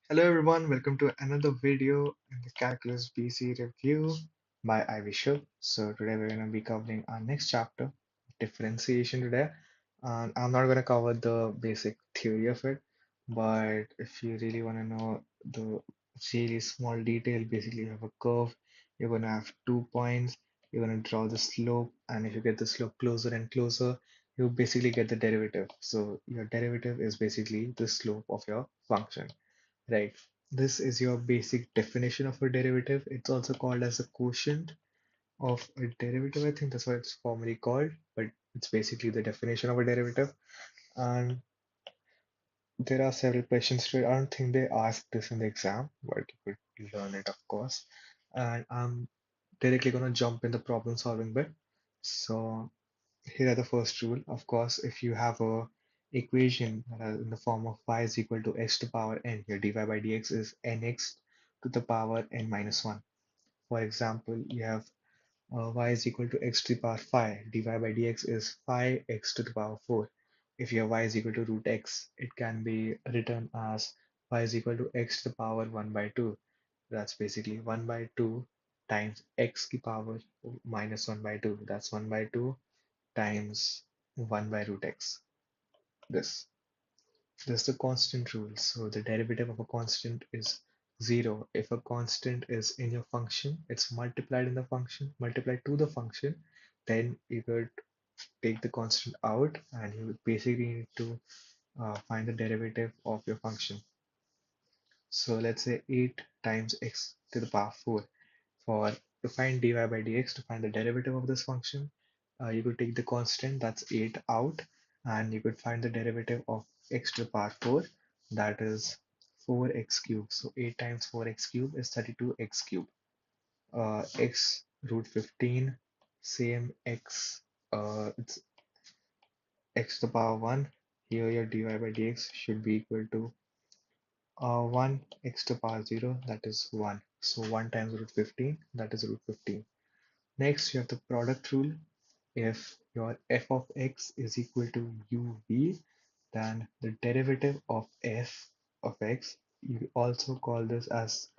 Hello everyone, welcome to another video in the Calculus BC review by Ivy Show. So today we're going to be covering our next chapter, differentiation today. And I'm not going to cover the basic theory of it, but if you really want to know the really small detail, basically you have a curve, you're going to have 2 points, you're going to draw the slope, and if you get the slope closer and closer, you basically get the derivative. So your derivative is basically the slope of your function. Right. This is your basic definition of a derivative. It's also called as a quotient of a derivative. I think that's what it's formally called, but it's basically the definition of a derivative. And there are several questions to it. I don't think they ask this in the exam, but you could learn it, of course. And I'm directly going to jump in the problem solving bit. So here are the first rule. Of course, if you have a equation in the form of y is equal to x to the power n, your dy by dx is nx to the power n minus 1. For example, you have y is equal to x to the power phi. Dy by dx is phi x to the power 4. If your y is equal to root x, it can be written as y is equal to x to the power 1 by 2. That's basically 1 by 2 times x to the power minus 1 by 2. That's 1 by 2 times 1 by root x. This. This is the constant rule. So the derivative of a constant is 0. If a constant is in your function, it's multiplied in the function, multiplied to the function, then you could take the constant out and you would basically need to find the derivative of your function. So let's say 8 times x to the power 4. For to find dy by dx, to find the derivative of this function, you could take the constant, that's 8, out, and you could find the derivative of x to the power 4, that is 4x cubed. So 8 times 4x cubed is 32x cubed. X root 15, same x, it's x to the power 1. Here your dy by dx should be equal to 1 x to the power 0, that is 1. So 1 times root 15, that is root 15. Next, you have the product rule. If your f of x is equal to uv, then the derivative of f of x, you also call this as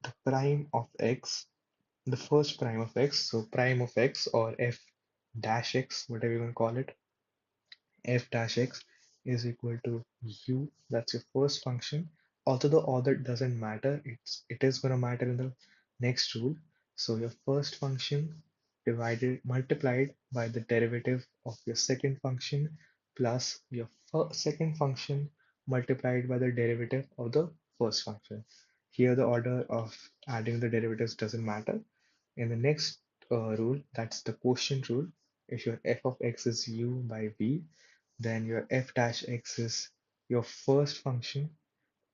the prime of x, the first prime of x. So prime of x or f dash x, whatever you want to call it, f dash x is equal to u. That's your first function. Although the order doesn't matter, it is going to matter in the next rule. So your first function multiplied by the derivative of your second function plus your second function multiplied by the derivative of the first function. Here the order of adding the derivatives doesn't matter. In the next rule, that's the quotient rule. If your f of x is u by v, then your f dash x is your first function,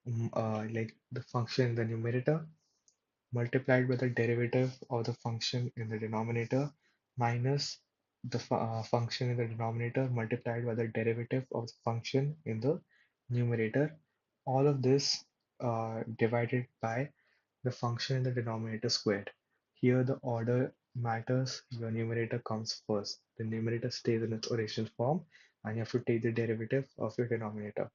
like the function in the numerator, multiplied by the derivative of the function in the denominator, minus the function in the denominator multiplied by the derivative of the function in the numerator. All of this divided by the function in the denominator squared. Here the order matters. Your numerator comes first. The numerator stays in its original form, and you have to take the derivative of your denominator.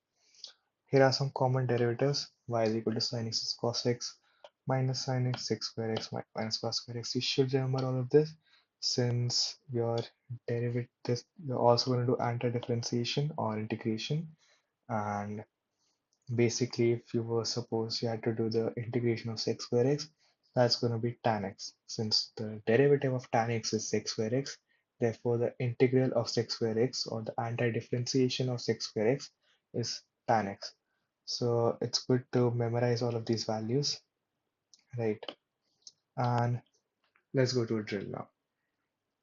Here are some common derivatives. Y is equal to sin x is cos x minus sin x, sec square x minus cos square x. You should remember all of this since your derivative, you're also going to do anti-differentiation or integration. And basically, if you were suppose you had to do the integration of sec square x, that's going to be tan x. Since the derivative of tan x is sec square x, therefore the integral of sec square x or the anti-differentiation of sec square x is tan x. So it's good to memorize all of these values, right? And let's go to a drill now.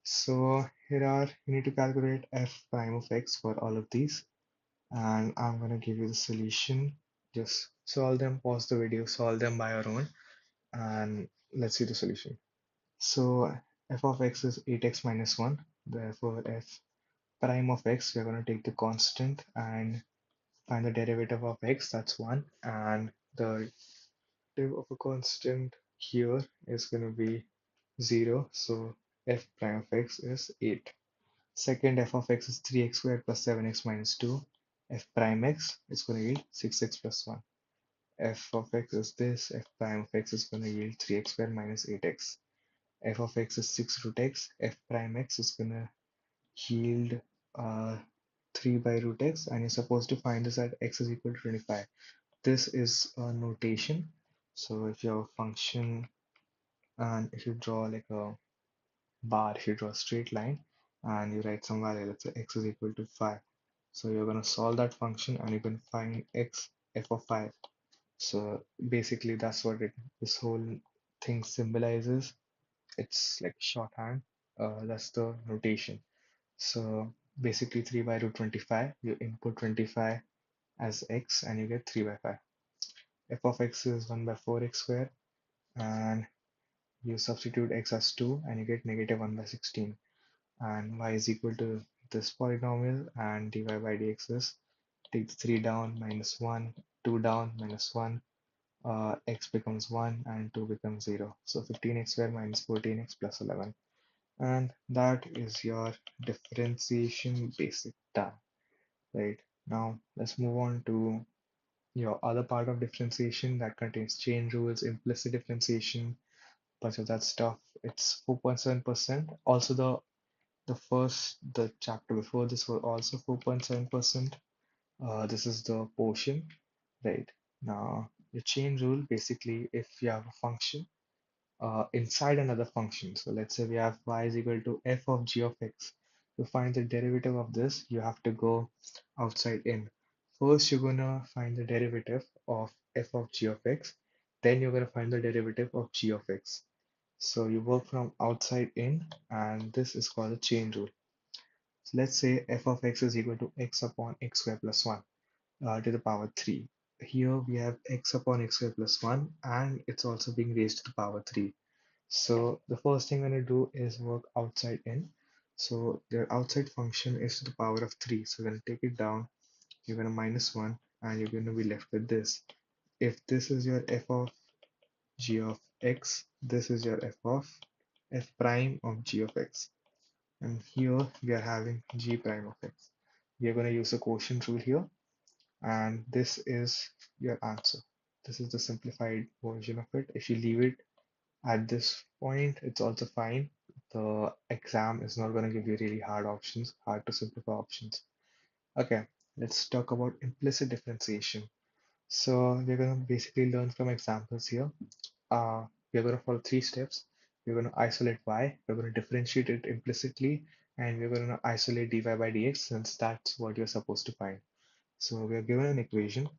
So here are, you need to calculate f prime of x for all of these. And I'm going to give you the solution. Just solve them, pause the video, solve them by your own, and let's see the solution. So f of x is 8x minus 1. Therefore, f prime of x, we're going to take the constant and find the derivative of x, that's 1. And the derivative of a constant here is going to be 0. So f prime of x is 8. Second, f of x is 3x squared plus 7x minus 2. F prime x is going to be 6x plus 1. F of x is this, f prime of x is going to yield 3x squared minus 8x. F of x is 6 root x, f prime x is going to yield uh, 3 by root x, and you're supposed to find this at x is equal to 25. This is a notation. So if your function, and if you draw like a bar, if you draw a straight line and you write some value, let's say x is equal to 5. So you're going to solve that function and you can find x, f of 5. So basically that's what this whole thing symbolizes. It's like shorthand. That's the notation. So basically 3 by root 25, you input 25 as x and you get 3 by 5. F of x is 1 by 4x squared, and you substitute x as 2 and you get negative 1 by 16. And y is equal to this polynomial, and dy by dx is take the 3 down minus 1, 2 down minus 1, x becomes 1 and 2 becomes 0. So 15x squared minus 14x plus 11. And that is your differentiation basic done. Right. Now let's move on to your other part of differentiation that contains chain rules, implicit differentiation, bunch of that stuff. It's 4.7%. Also the chapter before this was also 4.7%. This is the portion, right? Now the chain rule, basically if you have a function inside another function. So let's say we have y is equal to f of g of x. To find the derivative of this, you have to go outside in. First, you're gonna find the derivative of f of g of x. Then you're gonna find the derivative of g of x. So you work from outside in, and this is called a chain rule. So let's say f of x is equal to x upon x squared plus 1 to the power 3. Here we have x upon x squared plus 1, and it's also being raised to the power 3. So the first thing I'm going to do is work outside in. So the outside function is to the power of 3. So we're going to take it down. You're going to minus 1 and you're going to be left with this. If this is your f of g of x, this is your f of f prime of g of x. And here we are having g prime of x. We are going to use the quotient rule here. And this is your answer. This is the simplified version of it. If you leave it at this point, it's also fine. The exam is not going to give you really hard options, hard to simplify options. Okay, let's talk about implicit differentiation. So we're going to basically learn from examples here. We're going to follow three steps. We're going to isolate y, we're going to differentiate it implicitly, and we're going to isolate dy by dx since that's what you're supposed to find. So we are given an equation,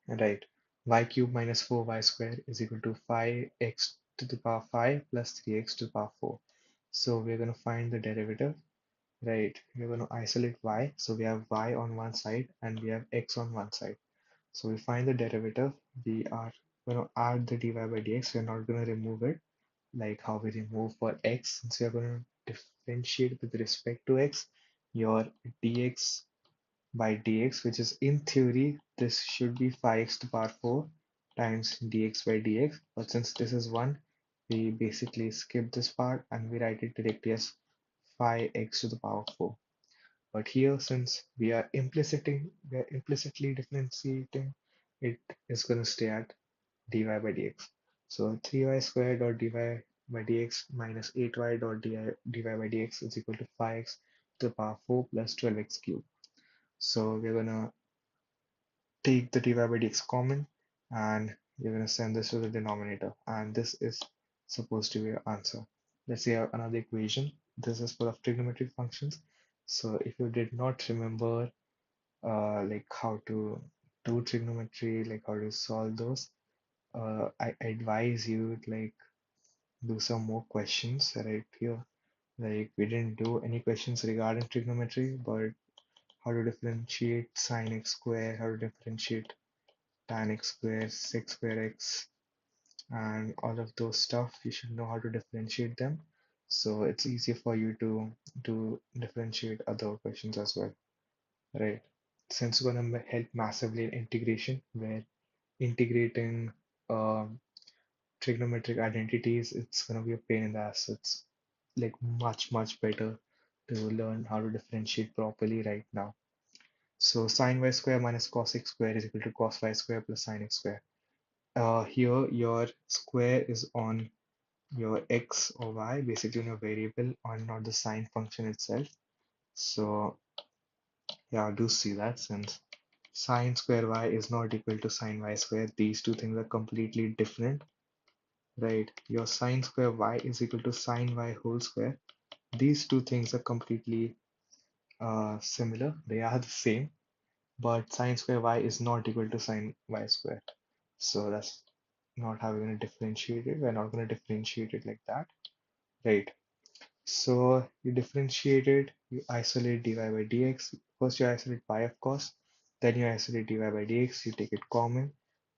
right? Y cube minus 4y squared is equal to 5x to the power 5 plus 3x to the power 4. So we're going to find the derivative, right? We're going to isolate y. So we have y on one side and we have x on one side. So we find the derivative. We are going to add the dy by dx. We're not going to remove it like how we remove for x. Since we are going to differentiate with respect to x, your dx by dx, which is in theory, this should be 5x to the power 4 times dx by dx. But since this is 1, we basically skip this part and we write it directly as 5x to the power 4. But here, since we are implicitly differentiating, it is going to stay at dy by dx. So 3y squared dot dy by dx minus 8y dot dy by dx is equal to 5x to the power 4 plus 12x cubed. So we're gonna take the dy by dx common and you're going to send this to the denominator, and this is supposed to be your answer. Let's say another equation. This is full of trigonometric functions. So if you did not remember like how to do trigonometry, like how to solve those, I advise you like do some more questions right here. Like we didn't do any questions regarding trigonometry, but how to differentiate sine x square, how to differentiate tan x square, sec square x, and all of those stuff. You should know how to differentiate them. So it's easier for you to differentiate other questions as well, right? Since it's gonna help massively in integration, where integrating um, trigonometric identities, it's gonna be a pain in the ass. It's like much better to learn how to differentiate properly right now. So sine y square minus cos x square is equal to cos y square plus sine x square. Here your square is on your x or y, basically on your variable, or not the sine function itself. So yeah, I do see that since sine square y is not equal to sine y square, these two things are completely different, right? Your sine square y is equal to sine y whole square. These two things are completely similar. They are the same, but sine square y is not equal to sine y square. So that's not how we're going to differentiate it. We're not going to differentiate it like that, right? So you differentiate it, you isolate dy by dx. First you isolate y of course, then you isolate dy by dx, you take it common,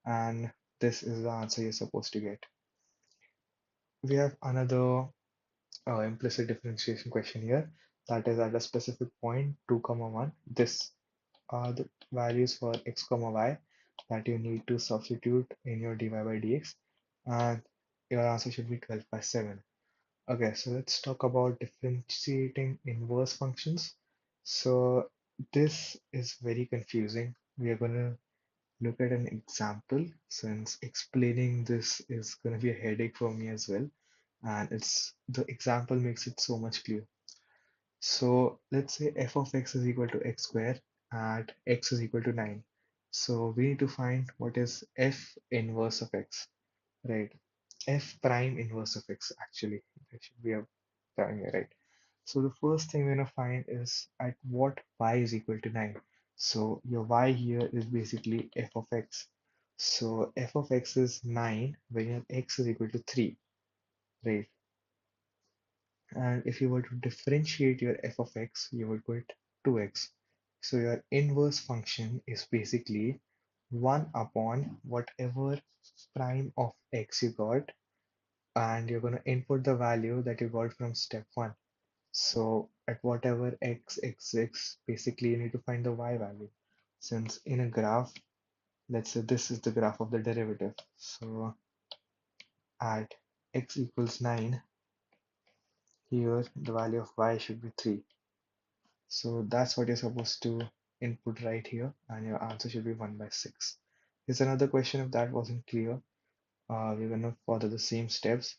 and this is the answer you're supposed to get. We have another implicit differentiation question here, that is at a specific point 2 comma 1. This are the values for x comma y that you need to substitute in your dy by dx, and your answer should be 12 by 7. Okay, so let's talk about differentiating inverse functions. So this is very confusing. We are going to look at an example since explaining this is going to be a headache for me as well. And it's the example makes it so much clear. So let's say f of x is equal to x square and x is equal to 9. So we need to find what is f inverse of x, right? F prime inverse of x actually. That should be a prime here, right? So the first thing we're gonna find is at what y is equal to 9. So your y here is basically f of x. So f of x is 9 when your x is equal to 3, right? And if you were to differentiate your f of x, you would get 2x. So your inverse function is basically 1 upon whatever prime of x you got, and you're going to input the value that you got from step 1. So at whatever x exists, basically you need to find the y value. Since in a graph, let's say this is the graph of the derivative. So at x equals 9, here the value of y should be 3. So that's what you're supposed to input right here, and your answer should be 1 by 6. Here's another question if that wasn't clear. We're going to follow the same steps.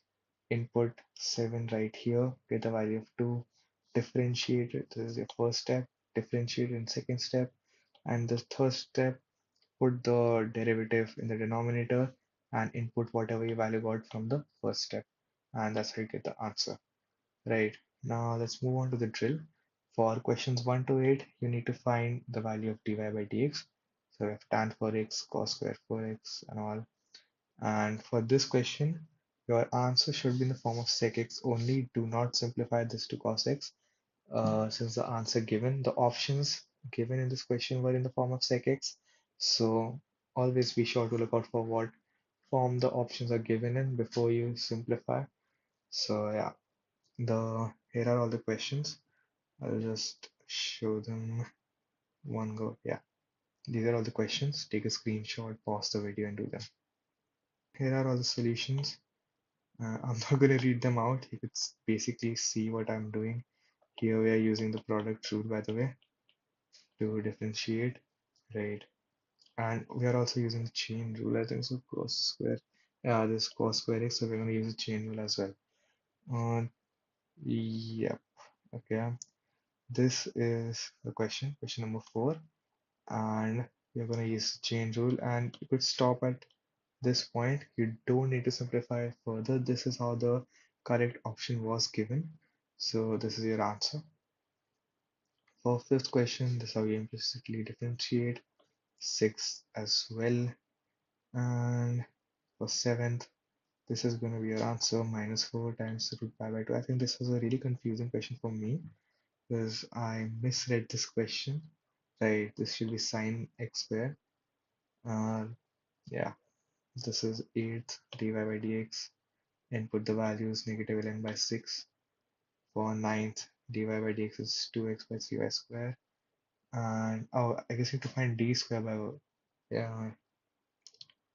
Input 7 right here, get the value of 2, differentiate it. This is your first step. Differentiate in second step. And the third step, put the derivative in the denominator and input whatever your value got from the first step. And that's how you get the answer. Right. Now let's move on to the drill. For questions 1 to 8, you need to find the value of dy by dx. So we have tan for x, cos square for x, and all. And for this question, your answer should be in the form of sec x only. Do not simplify this to cos x, since the answer given, the options given in this question were in the form of sec x. So always be sure to look out for what form the options are given in before you simplify. So yeah, here are all the questions. I'll just show them one go. Yeah, these are all the questions. Take a screenshot, pause the video, and do them. Here are all the solutions. I'm not going to read them out. You could basically see what I'm doing. Here we are using the product rule, by the way, to differentiate, right? And we are also using the chain rule, I think so, cos square. Yeah, this cos square x, so we're going to use the chain rule as well. Yep, okay. This is the question number 4, and you're going to use the chain rule, and you could stop at this point. You don't need to simplify further. This is how the correct option was given. So this is your answer. For fifth question, this is how you implicitly differentiate. Sixth as well. And for seventh, this is going to be your answer, -4 times root pi by 2. I think this was a really confusing question for me because I misread this question. Right, this should be sine x square. Uh, yeah, this is 8th dy by dx. Input the values -ln by 6. For ninth, dy by dx is 2x by 3y square. And oh, I guess you have to find d square by, yeah,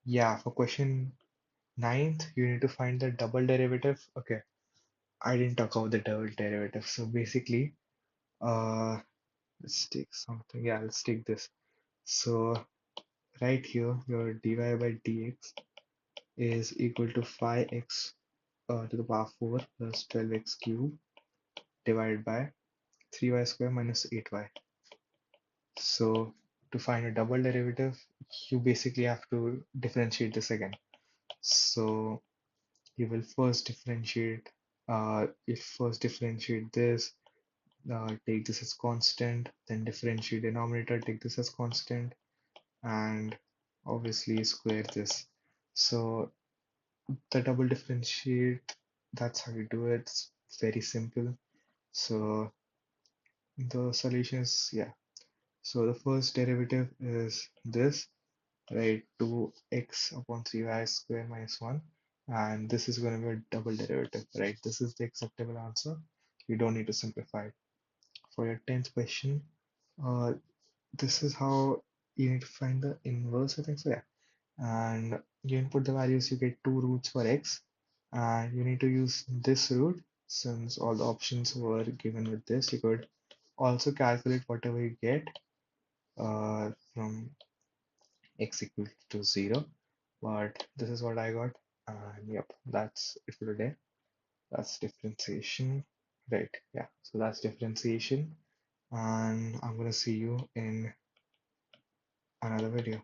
yeah, for question ninth, you need to find the double derivative. Okay, I didn't talk about the double derivative. So basically, uh, let's take something. Yeah, let's take this. So right here, your dy by dx is equal to 5x to the power 4 plus 12x cube divided by 3y square minus 8y. So to find a double derivative, you basically have to differentiate this again. So you will first differentiate, this, take this as constant, then differentiate denominator, take this as constant, and obviously square this. So the double differentiate, that's how you do it. It's very simple. So the solution is, yeah. So the first derivative is this, right? 2x upon 3y square minus 1. And this is going to be a double derivative, right? This is the acceptable answer. You don't need to simplify it. For your 10th question, uh, this is how you need to find the inverse, I think so, yeah. And you input the values, you get two roots for x, and you need to use this root since all the options were given with this. You could also calculate whatever you get from x equal to 0, but this is what I got, and yep, that's it for today. That's differentiation, right? Yeah, so that's differentiation, and I'm gonna see you in another video.